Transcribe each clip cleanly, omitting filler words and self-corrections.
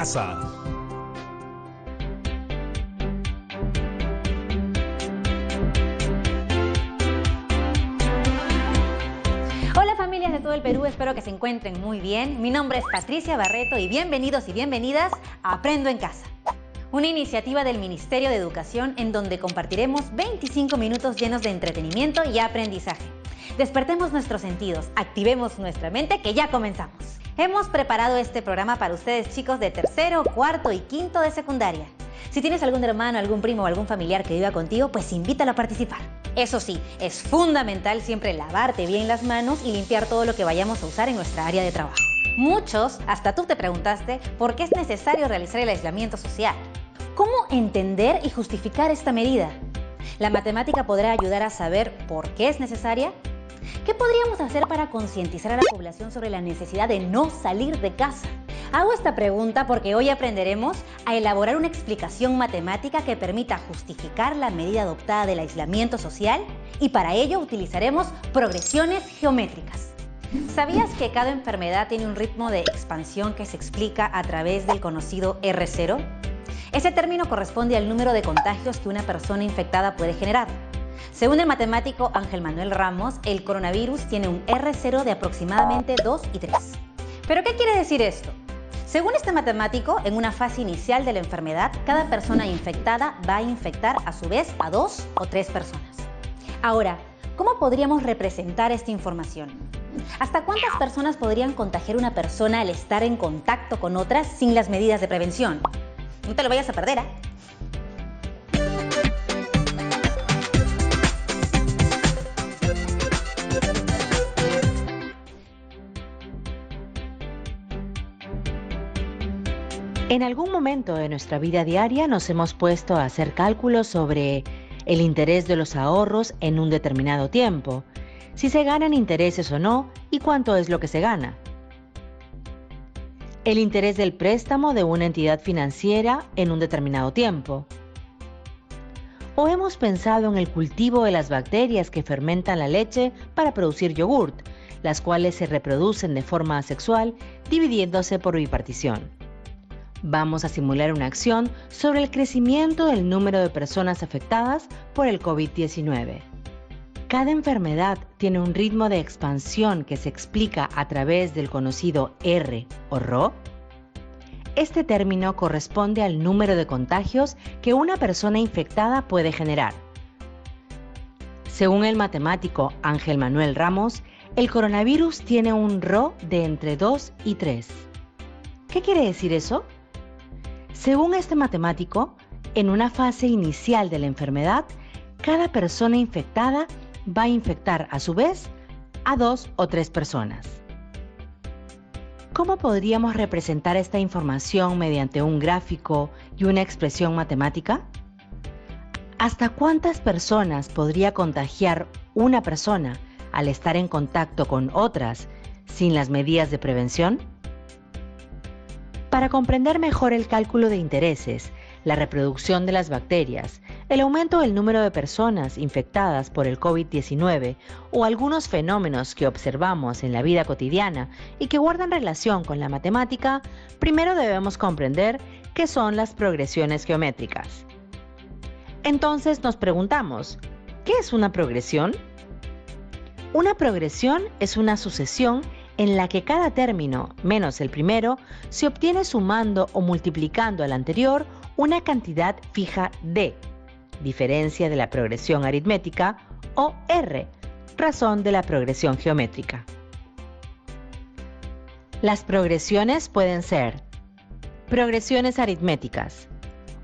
casa. Hola familias de todo el Perú, espero que se encuentren muy bien. Mi nombre es Patricia Barreto y bienvenidos y bienvenidas a Aprendo en Casa. Una iniciativa del Ministerio de Educación en donde compartiremos 25 minutos llenos de entretenimiento y aprendizaje. Despertemos nuestros sentidos, activemos nuestra mente, que ya comenzamos. Hemos preparado este programa para ustedes, chicos de tercero, cuarto y quinto de secundaria. Si tienes algún hermano, algún primo o algún familiar que viva contigo, pues invítalo a participar. Eso sí, es fundamental siempre lavarte bien las manos y limpiar todo lo que vayamos a usar en nuestra área de trabajo. Muchos, hasta tú te preguntaste, ¿por qué es necesario realizar el aislamiento social? ¿Cómo entender y justificar esta medida? ¿La matemática podrá ayudar a saber por qué es necesaria? ¿Qué podríamos hacer para concientizar a la población sobre la necesidad de no salir de casa? Hago esta pregunta porque hoy aprenderemos a elaborar una explicación matemática que permita justificar la medida adoptada del aislamiento social y para ello utilizaremos progresiones geométricas. ¿Sabías que cada enfermedad tiene un ritmo de expansión que se explica a través del conocido R0? Ese término corresponde al número de contagios que una persona infectada puede generar. Según el matemático Ángel Manuel Ramos, el coronavirus tiene un R0 de aproximadamente 2 y 3. ¿Pero qué quiere decir esto? Según este matemático, en una fase inicial de la enfermedad, cada persona infectada va a infectar a su vez a 2 o 3 personas. Ahora, ¿cómo podríamos representar esta información? ¿Hasta cuántas personas podrían contagiar una persona al estar en contacto con otras sin las medidas de prevención? No te lo vayas a perder, ¿eh? En algún momento de nuestra vida diaria nos hemos puesto a hacer cálculos sobre el interés de los ahorros en un determinado tiempo, si se ganan intereses o no y cuánto es lo que se gana. El interés del préstamo de una entidad financiera en un determinado tiempo. O hemos pensado en el cultivo de las bacterias que fermentan la leche para producir yogurt, las cuales se reproducen de forma asexual dividiéndose por bipartición. Vamos a simular una acción sobre el crecimiento del número de personas afectadas por el COVID-19. Cada enfermedad tiene un ritmo de expansión que se explica a través del conocido R o Rho. Este término corresponde al número de contagios que una persona infectada puede generar. Según el matemático Ángel Manuel Ramos, el coronavirus tiene un Rho de entre 2 y 3. ¿Qué quiere decir eso? Según este matemático, en una fase inicial de la enfermedad, cada persona infectada va a infectar a su vez a 2 o 3 personas. ¿Cómo podríamos representar esta información mediante un gráfico y una expresión matemática? ¿Hasta cuántas personas podría contagiar una persona al estar en contacto con otras sin las medidas de prevención? Para comprender mejor el cálculo de intereses, la reproducción de las bacterias, el aumento del número de personas infectadas por el COVID-19 o algunos fenómenos que observamos en la vida cotidiana y que guardan relación con la matemática, primero debemos comprender qué son las progresiones geométricas. Entonces nos preguntamos, ¿qué es una progresión? Una progresión es una sucesión en la que cada término, menos el primero, se obtiene sumando o multiplicando al anterior una cantidad fija d, diferencia de la progresión aritmética, o r, razón de la progresión geométrica. Las progresiones pueden ser progresiones aritméticas.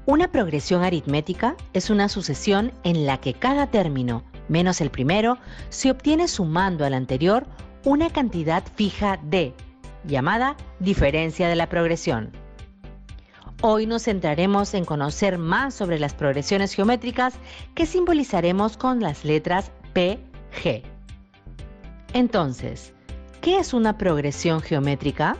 Una progresión aritmética es una sucesión en la que cada término, menos el primero, se obtiene sumando al anterior una cantidad fija d, llamada diferencia de la progresión. Hoy nos centraremos en conocer más sobre las progresiones geométricas que simbolizaremos con las letras P, G. Entonces, ¿qué es una progresión geométrica?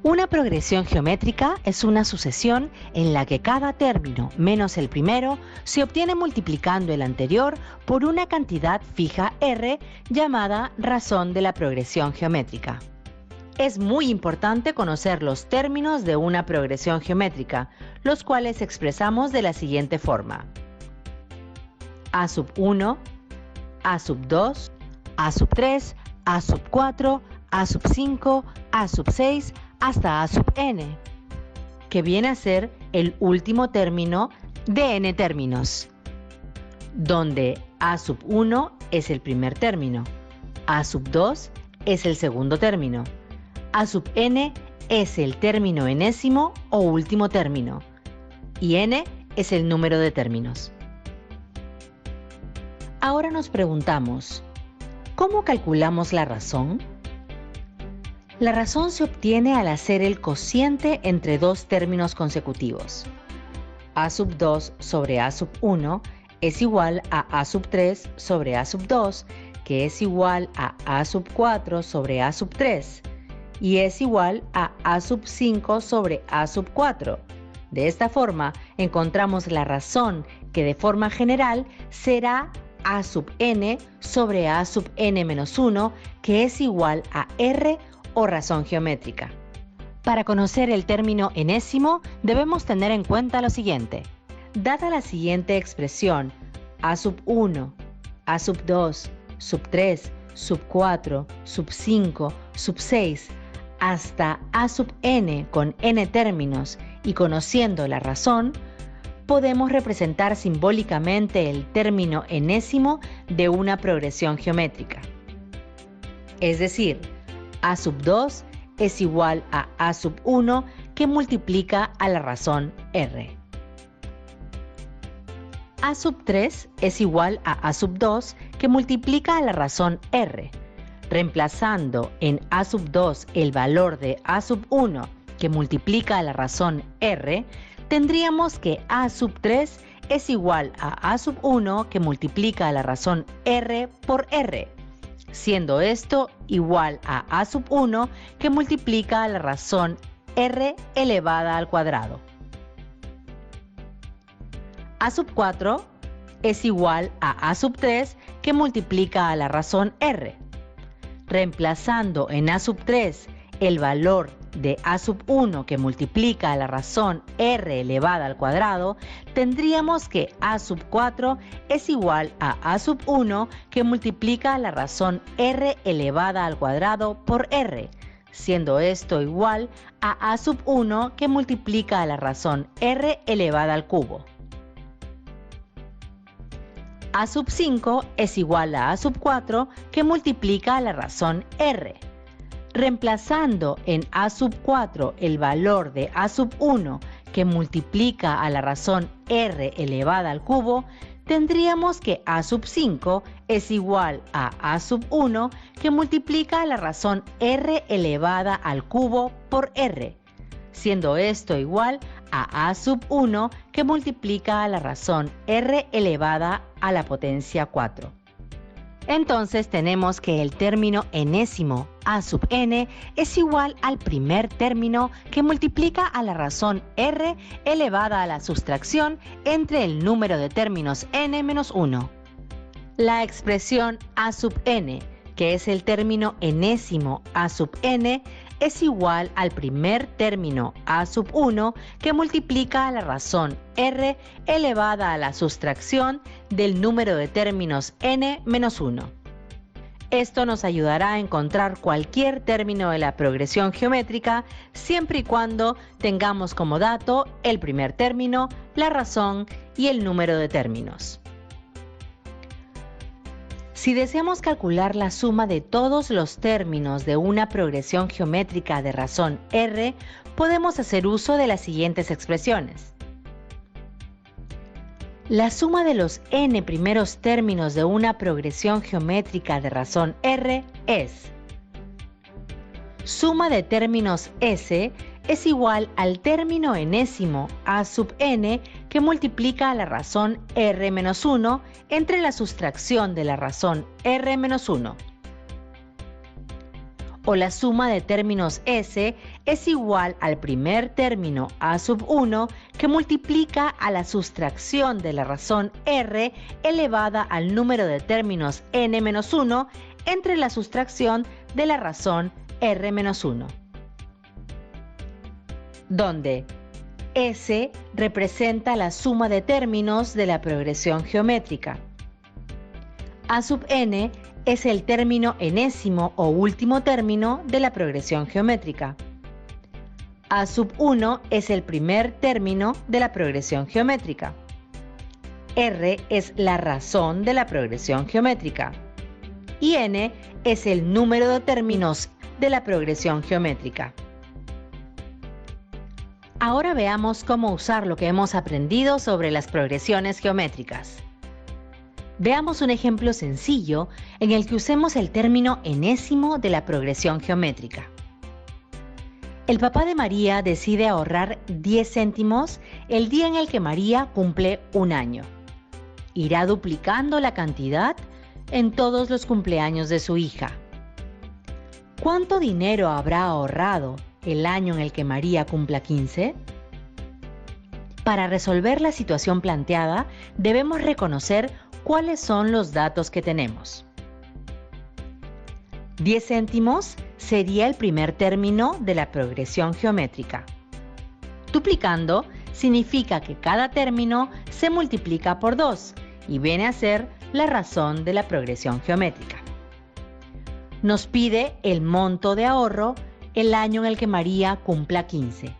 Una progresión geométrica es una sucesión en la que cada término menos el primero se obtiene multiplicando el anterior por una cantidad fija r llamada razón de la progresión geométrica. Es muy importante conocer los términos de una progresión geométrica, los cuales expresamos de la siguiente forma: a sub 1, a sub 2, a sub 3, a sub 4, a sub 5, a sub 6, hasta a sub n, que viene a ser el último término de n términos, donde a sub 1 es el primer término, a sub 2 es el segundo término, a sub n es el término enésimo o último término, y n es el número de términos. Ahora nos preguntamos, ¿cómo calculamos la razón? La razón se obtiene al hacer el cociente entre dos términos consecutivos. A sub 2 sobre a sub 1 es igual a sub 3 sobre a sub 2, que es igual a sub 4 sobre a sub 3, y es igual a sub 5 sobre a sub 4. De esta forma, encontramos la razón que de forma general será a sub n sobre a sub n menos 1, que es igual a r o razón geométrica. Para conocer el término enésimo, debemos tener en cuenta lo siguiente. Dada la siguiente expresión, a sub 1, a sub 2, sub 3, sub 4, sub 5, sub 6, hasta a sub n con n términos y conociendo la razón, podemos representar simbólicamente el término enésimo de una progresión geométrica. Es decir, a sub 2 es igual a sub 1 que multiplica a la razón r. A sub 3 es igual a sub 2 que multiplica a la razón r. Reemplazando en a sub 2 el valor de a sub 1 que multiplica a la razón r, tendríamos que a sub 3 es igual a sub 1 que multiplica a la razón r por r, siendo esto igual a sub 1 que multiplica a la razón r elevada al cuadrado. A sub 4 es igual a sub 3 que multiplica a la razón r. Reemplazando en a sub 3 el valor de a sub 1 que multiplica a la razón r elevada al cuadrado, tendríamos que a sub 4 es igual a sub 1 que multiplica a la razón r elevada al cuadrado por r, siendo esto igual a sub 1 que multiplica a la razón r elevada al cubo. A sub 5 es igual a sub 4 que multiplica a la razón r. Reemplazando en a sub 4 el valor de a sub 1 que multiplica a la razón r elevada al cubo, tendríamos que a sub 5 es igual a sub 1 que multiplica a la razón r elevada al cubo por r, siendo esto igual a sub 1 que multiplica a la razón r elevada a la potencia 4. Entonces tenemos que el término enésimo a sub n es igual al primer término que multiplica a la razón r elevada a la sustracción entre el número de términos n menos 1. La expresión a sub n, que es el término enésimo a sub n, es igual al primer término a sub 1 que multiplica a la razón r elevada a la sustracción del número de términos n menos 1. Esto nos ayudará a encontrar cualquier término de la progresión geométrica siempre y cuando tengamos como dato el primer término, la razón y el número de términos. Si deseamos calcular la suma de todos los términos de una progresión geométrica de razón r, podemos hacer uso de las siguientes expresiones. La suma de los n primeros términos de una progresión geométrica de razón r es: suma de términos s es igual al término enésimo a sub n que multiplica a la razón r menos 1 entre la sustracción de la razón r menos 1. O la suma de términos s es igual al primer término a sub 1 que multiplica a la sustracción de la razón r elevada al número de términos n menos 1 entre la sustracción de la razón R-1, donde S representa la suma de términos de la progresión geométrica. A sub n es el término enésimo o último término de la progresión geométrica. A sub 1 es el primer término de la progresión geométrica. R es la razón de la progresión geométrica. Y n es el número de términos de la progresión geométrica. Ahora veamos cómo usar lo que hemos aprendido sobre las progresiones geométricas. Veamos un ejemplo sencillo en el que usemos el término enésimo de la progresión geométrica. El papá de María decide ahorrar 10 céntimos el día en el que María cumple un año. Irá duplicando la cantidad en todos los cumpleaños de su hija. ¿Cuánto dinero habrá ahorrado el año en el que María cumpla 15? Para resolver la situación planteada, debemos reconocer cuáles son los datos que tenemos. 10 céntimos sería el primer término de la progresión geométrica. Duplicando significa que cada término se multiplica por 2 y viene a ser la razón de la progresión geométrica. Nos pide el monto de ahorro el año en el que María cumpla 15.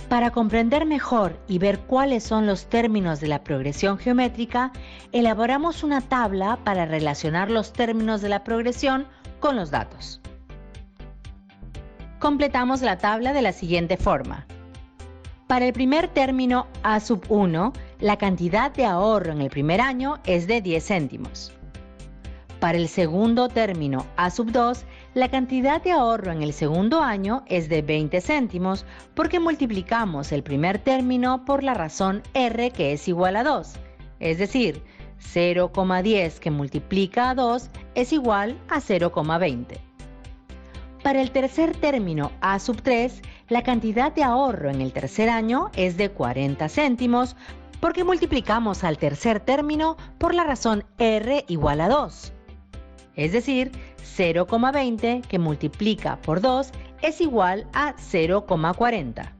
Para comprender mejor y ver cuáles son los términos de la progresión geométrica, elaboramos una tabla para relacionar los términos de la progresión con los datos. Completamos la tabla de la siguiente forma. Para el primer término A sub 1, la cantidad de ahorro en el primer año es de 10 céntimos. Para el segundo término A sub 2, la cantidad de ahorro en el segundo año es de 20 céntimos porque multiplicamos el primer término por la razón R, que es igual a 2. Es decir, 0,10 que multiplica a 2 es igual a 0,20. Para el tercer término A sub 3, la cantidad de ahorro en el tercer año es de 40 céntimos porque multiplicamos al tercer término por la razón R igual a 2. Es decir, 0,20 que multiplica por 2 es igual a 0,40.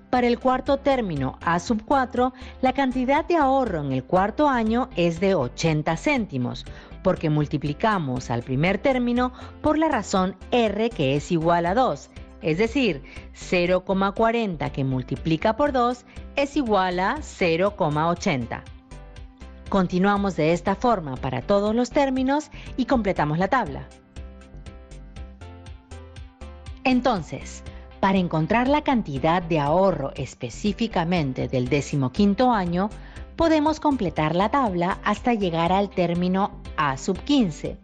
Para el cuarto término A sub 4, la cantidad de ahorro en el cuarto año es de 80 céntimos, porque multiplicamos al primer término por la razón R, que es igual a 2. Es decir, 0,40 que multiplica por 2 es igual a 0,80. Continuamos de esta forma para todos los términos y completamos la tabla. Entonces, para encontrar la cantidad de ahorro específicamente del 15º año, podemos completar la tabla hasta llegar al término A sub 15.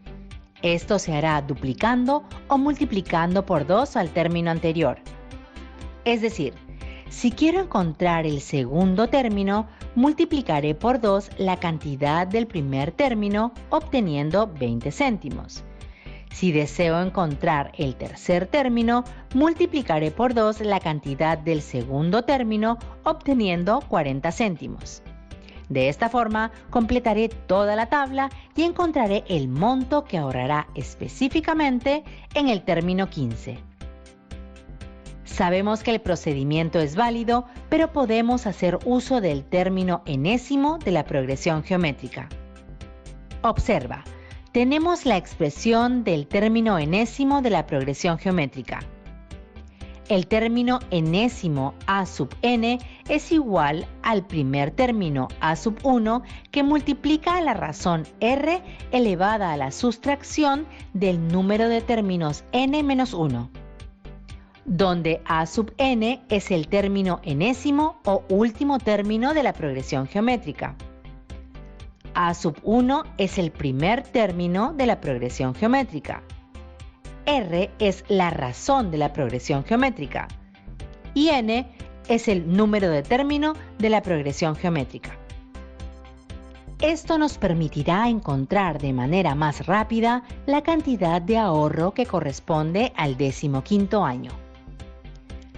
Esto se hará duplicando o multiplicando por 2 al término anterior. Es decir, si quiero encontrar el segundo término, multiplicaré por 2 la cantidad del primer término, obteniendo 20 céntimos. Si deseo encontrar el tercer término, multiplicaré por 2 la cantidad del segundo término, obteniendo 40 céntimos. De esta forma, completaré toda la tabla y encontraré el monto que ahorrará específicamente en el término 15. Sabemos que el procedimiento es válido, pero podemos hacer uso del término enésimo de la progresión geométrica. Observa, tenemos la expresión del término enésimo de la progresión geométrica. El término enésimo A sub n es igual al primer término A sub 1 que multiplica a la razón R elevada a la sustracción del número de términos n menos 1. Donde A sub n es el término enésimo o último término de la progresión geométrica. A sub 1 es el primer término de la progresión geométrica. R es la razón de la progresión geométrica. Y n es el número de término de la progresión geométrica. Esto nos permitirá encontrar de manera más rápida la cantidad de ahorro que corresponde al 15º año.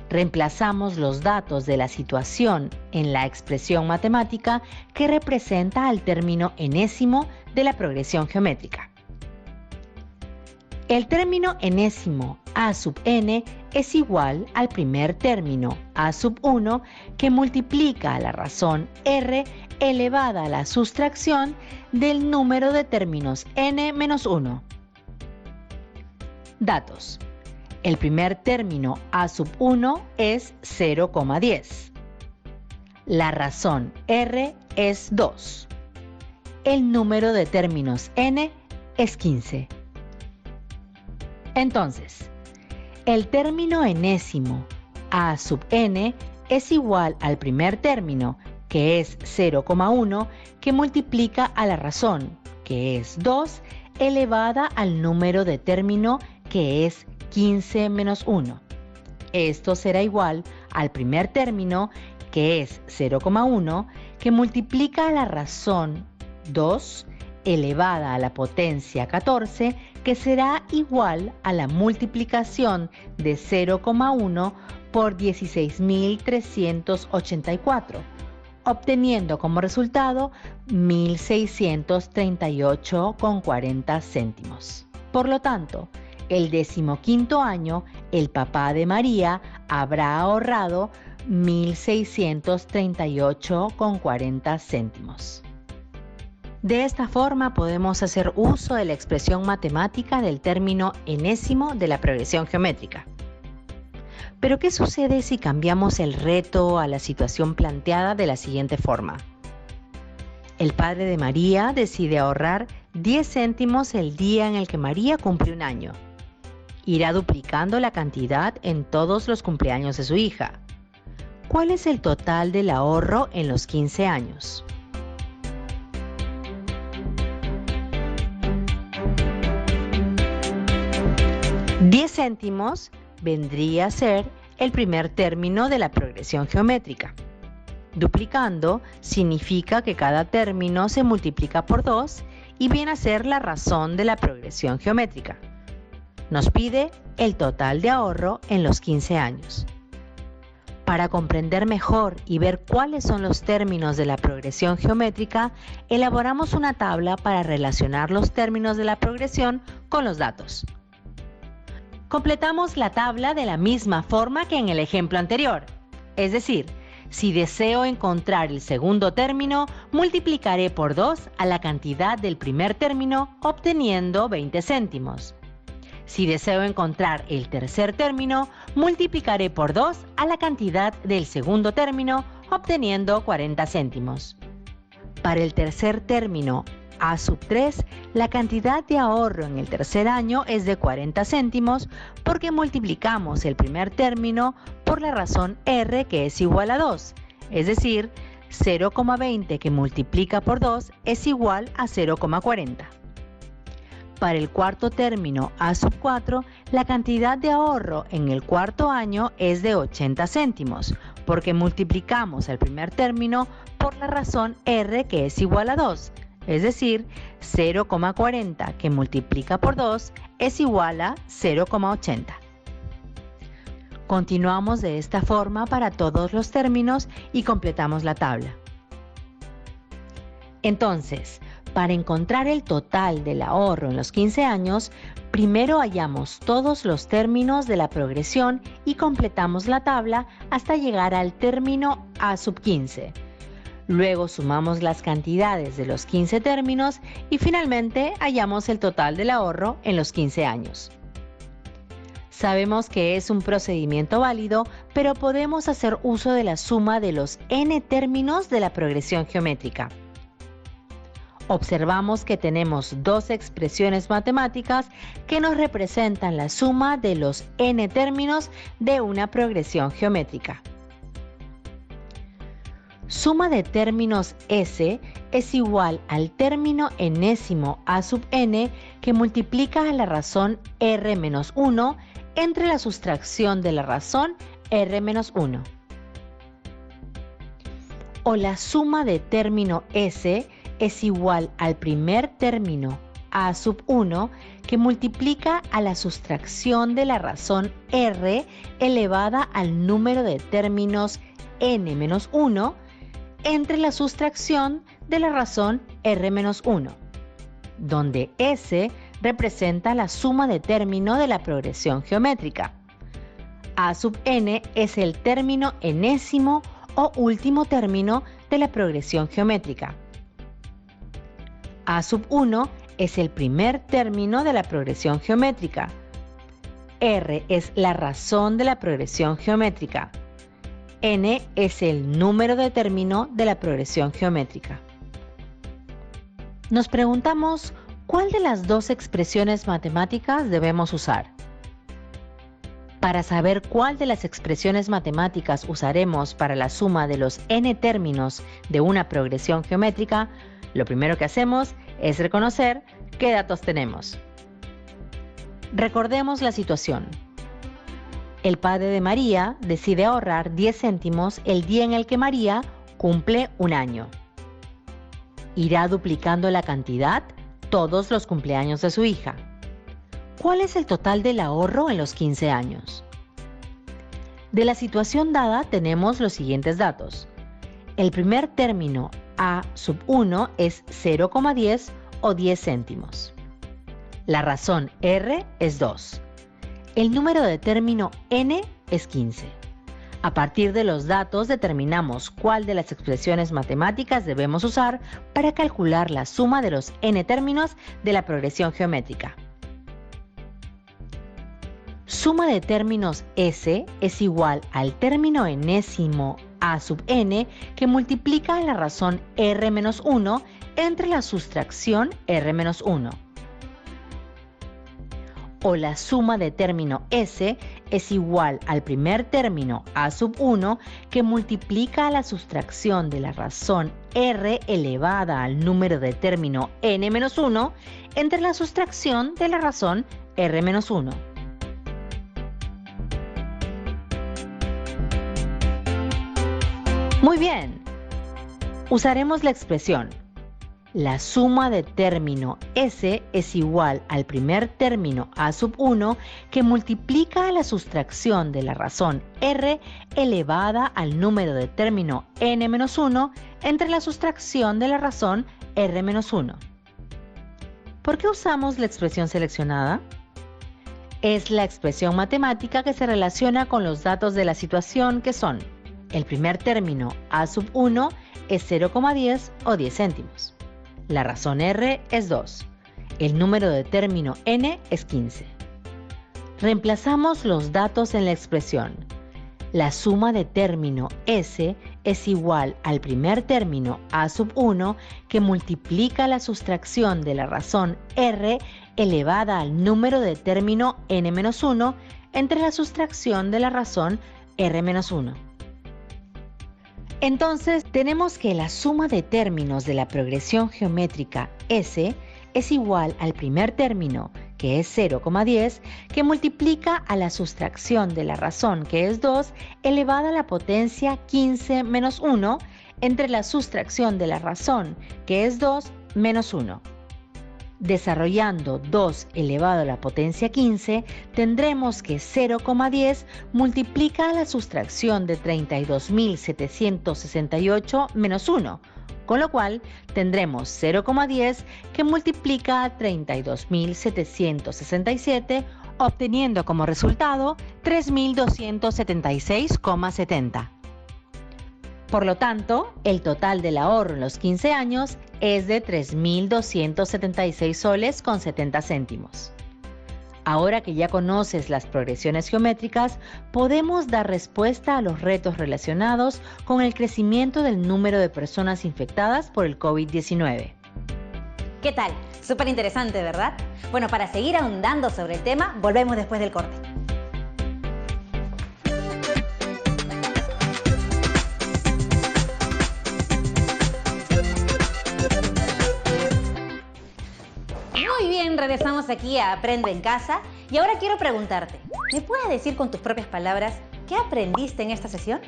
Reemplazamos los datos de la situación en la expresión matemática que representa al término enésimo de la progresión geométrica. El término enésimo a sub n es igual al primer término a sub 1 que multiplica a la razón r elevada a la sustracción del número de términos n menos 1. Datos. El primer término a sub 1 es 0,10. La razón r es 2. El número de términos n es 15. Entonces, el término enésimo a sub n es igual al primer término, que es 0,1, que multiplica a la razón, que es 2, elevada al número de término, que es 15 menos 1. Esto será igual al primer término, que es 0,1, que multiplica a la razón 2, elevada a la potencia 14, que será igual a la multiplicación de 0,1 por 16.384, obteniendo como resultado 1.638,40 céntimos. Por lo tanto, el 15º año, el papá de María habrá ahorrado 1.638,40 céntimos. De esta forma podemos hacer uso de la expresión matemática del término enésimo de la progresión geométrica. Pero ¿qué sucede si cambiamos el reto a la situación planteada de la siguiente forma? El padre de María decide ahorrar 10 céntimos el día en el que María cumple un año. Irá duplicando la cantidad en todos los cumpleaños de su hija. ¿Cuál es el total del ahorro en los 15 años? $10 céntimos vendría a ser el primer término de la progresión geométrica. Duplicando significa que cada término se multiplica por 2 y viene a ser la razón de la progresión geométrica. Nos pide el total de ahorro en los 15 años. Para comprender mejor y ver cuáles son los términos de la progresión geométrica, elaboramos una tabla para relacionar los términos de la progresión con los datos. Completamos la tabla de la misma forma que en el ejemplo anterior. Es decir, si deseo encontrar el segundo término, multiplicaré por 2 a la cantidad del primer término, obteniendo 20 céntimos. Si deseo encontrar el tercer término, multiplicaré por 2 a la cantidad del segundo término, obteniendo 40 céntimos. Para el tercer término, a sub 3, la cantidad de ahorro en el tercer año es de 40 céntimos porque multiplicamos el primer término por la razón r, que es igual a 2, es decir, 0,20 que multiplica por 2 es igual a 0,40. Para el cuarto término a sub 4, la cantidad de ahorro en el cuarto año es de 80 céntimos porque multiplicamos el primer término por la razón r, que es igual a 2. Es decir, 0,40 que multiplica por 2 es igual a 0,80. Continuamos de esta forma para todos los términos y completamos la tabla. Entonces, para encontrar el total del ahorro en los 15 años, primero hallamos todos los términos de la progresión y completamos la tabla hasta llegar al término a sub 15. Luego sumamos las cantidades de los 15 términos y finalmente hallamos el total del ahorro en los 15 años. Sabemos que es un procedimiento válido, pero podemos hacer uso de la suma de los n términos de la progresión geométrica. Observamos que tenemos dos expresiones matemáticas que nos representan la suma de los n términos de una progresión geométrica. Suma de términos S es igual al término enésimo a sub n que multiplica a la razón r menos 1 entre la sustracción de la razón r menos 1. O la suma de término S es igual al primer término a sub 1 que multiplica a la sustracción de la razón r elevada al número de términos n menos 1 entre la sustracción de la razón r menos 1, donde S representa la suma de término de la progresión geométrica. A sub n es el término enésimo o último término de la progresión geométrica. A sub 1 es el primer término de la progresión geométrica. R es la razón de la progresión geométrica. N es el número de término de la progresión geométrica. Nos preguntamos, ¿cuál de las dos expresiones matemáticas debemos usar? Para saber cuál de las expresiones matemáticas usaremos para la suma de los n términos de una progresión geométrica, lo primero que hacemos es reconocer qué datos tenemos. Recordemos la situación. El padre de María decide ahorrar 10 céntimos el día en el que María cumple un año. Irá duplicando la cantidad todos los cumpleaños de su hija. ¿Cuál es el total del ahorro en los 15 años? De la situación dada tenemos los siguientes datos. El primer término a sub 1 es 0,10 o 10 céntimos. La razón R es 2. El número de término n es 15. A partir de los datos determinamos cuál de las expresiones matemáticas debemos usar para calcular la suma de los n términos de la progresión geométrica. Suma de términos S es igual al término enésimo a sub n que multiplica la razón r menos 1 entre la sustracción r menos 1. O la suma de término S es igual al primer término a sub 1 que multiplica la sustracción de la razón r elevada al número de término n menos 1 entre la sustracción de la razón r menos 1. Muy bien. Usaremos la expresión. La suma de término S es igual al primer término a sub 1 que multiplica la sustracción de la razón R elevada al número de término n menos 1 entre la sustracción de la razón R menos 1. ¿Por qué usamos la expresión seleccionada? Es la expresión matemática que se relaciona con los datos de la situación que son: el primer término a sub 1 es 0,10 o 10 céntimos. La razón R es 2. El número de término n es 15. Reemplazamos los datos en la expresión. La suma de término S es igual al primer término a sub 1 que multiplica la sustracción de la razón R elevada al número de término n menos 1 entre la sustracción de la razón R menos 1. Entonces, tenemos que la suma de términos de la progresión geométrica S es igual al primer término, que es 0,10, que multiplica a la sustracción de la razón, que es 2, elevada a la potencia 15 menos 1, entre la sustracción de la razón, que es 2, menos 1. Desarrollando 2 elevado a la potencia 15, tendremos que 0,10 multiplica a la sustracción de 32.768 menos 1, con lo cual tendremos 0,10 que multiplica a 32.767, obteniendo como resultado 3.276,70. Por lo tanto, el total del ahorro en los 15 años es de 3.276 soles con 70 céntimos. Ahora que ya conoces las progresiones geométricas, podemos dar respuesta a los retos relacionados con el crecimiento del número de personas infectadas por el COVID-19. ¿Qué tal? Súper interesante, ¿verdad? Bueno, para seguir ahondando sobre el tema, volvemos después del corte. Muy bien, regresamos aquí a Aprendo en Casa y ahora quiero preguntarte, ¿me puedes decir con tus propias palabras qué aprendiste en esta sesión?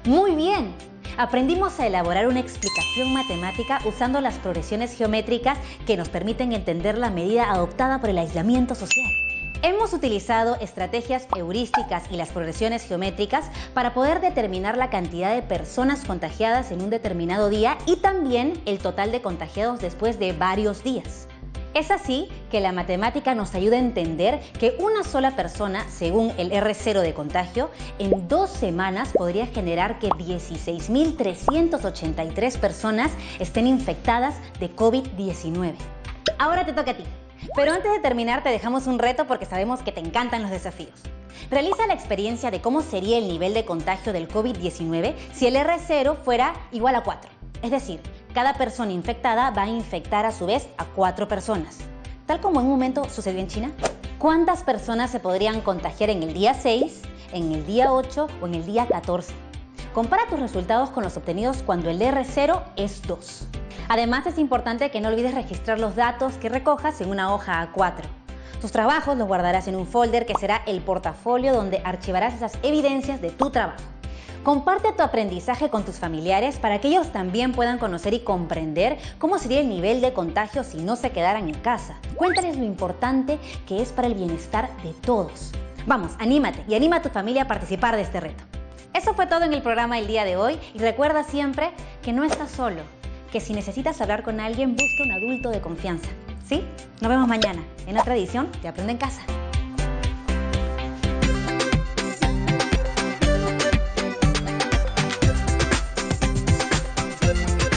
Muy bien, aprendimos a elaborar una explicación matemática usando las progresiones geométricas que nos permiten entender la medida adoptada por el aislamiento social. Hemos utilizado estrategias heurísticas y las progresiones geométricas para poder determinar la cantidad de personas contagiadas en un determinado día y también el total de contagiados después de varios días. Es así que la matemática nos ayuda a entender que una sola persona, según el R0 de contagio, en 2 semanas podría generar que 16.383 personas estén infectadas de COVID-19. Ahora te toca a ti. Pero antes de terminar te dejamos un reto porque sabemos que te encantan los desafíos. Realiza la experiencia de cómo sería el nivel de contagio del COVID-19 si el R0 fuera igual a 4. Es decir, cada persona infectada va a infectar a su vez a 4 personas. Tal como en un momento sucedió en China. ¿Cuántas personas se podrían contagiar en el día 6, en el día 8 o en el día 14? Compara tus resultados con los obtenidos cuando el R0 es 2. Además, es importante que no olvides registrar los datos que recojas en una hoja A4. Tus trabajos los guardarás en un folder que será el portafolio donde archivarás esas evidencias de tu trabajo. Comparte tu aprendizaje con tus familiares para que ellos también puedan conocer y comprender cómo sería el nivel de contagio si no se quedaran en casa. Cuéntales lo importante que es para el bienestar de todos. Vamos, anímate y anima a tu familia a participar de este reto. Eso fue todo en el programa el día de hoy y recuerda siempre que no estás solo, que si necesitas hablar con alguien, busca un adulto de confianza. ¿Sí? Nos vemos mañana en otra edición de Aprende en Casa.